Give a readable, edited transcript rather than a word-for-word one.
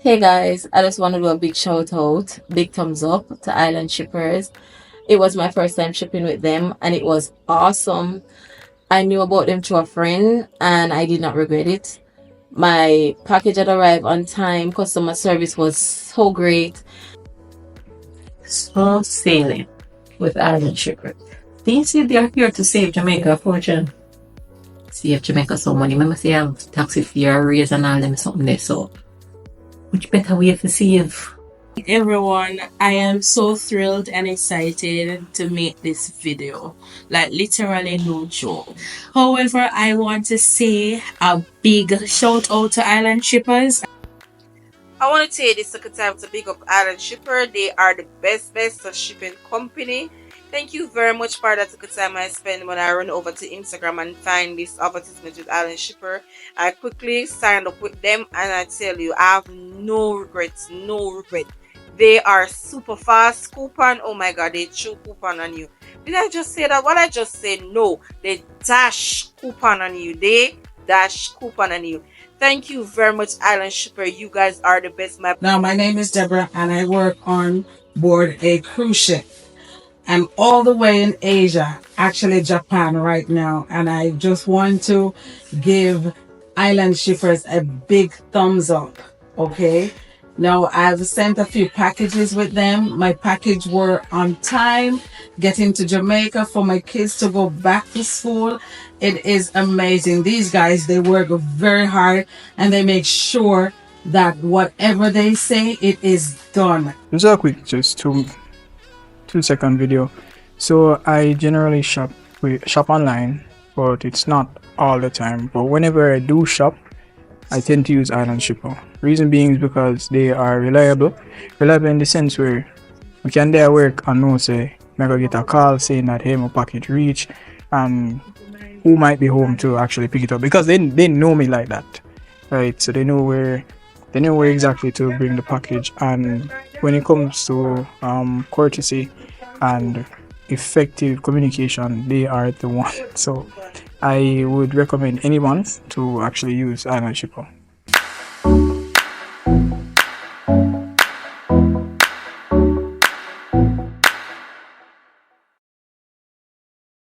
Hey guys, I just want to do a big shout out, big thumbs up to Island Shippers. It was my first time shipping with them and it was awesome. I knew about them through a friend and I did not regret it. My package had arrived on time, customer service was so great. Smooth sailing with Island Shippers. They say they're here to save Jamaica a fortune. Save Jamaica some money. Remember say have taxi fare raise and all them something there. So which better way to save? Everyone, I am so thrilled and excited to make this video. Like literally no joke. However, I want to say a big shout out to Island Shippers. I want to take this second time to big up Island Shipper. They are the best shipping company. Thank you very much for that good time I spend when I run over to Instagram and find this advertisement with Island Shipper. I quickly signed up with them and I tell you, I have no regrets, no regret. They are super fast. Coupon, oh my god, they chew coupon on you. Did I just say that? What I just said? No, they dash coupon on you. They dash coupon on you. Thank you very much, Island Shipper. You guys are the best. Now, my name is Deborah and I work on board a cruise ship. I'm all the way in Asia, actually Japan right now, and I just want to give Island Shippers a big thumbs up, okay? Now, I've sent a few packages with them. My package were on time, getting to Jamaica for my kids to go back to school. It is amazing. These guys, they work very hard and they make sure that whatever they say, it is done. Just a quick, just 2 second video. So I generally shop online, but it's not all the time. But whenever I do shop, I tend to use Island Shipper. Reason being is because they are reliable in the sense where we can there work and know say I go get a call saying that hey my package reach and who might be home to actually pick it up because they know me like that, right? So they know where exactly to bring the package. And when it comes to courtesy and effective communication, they are the one. So I would recommend anyone to actually use Island Shipper.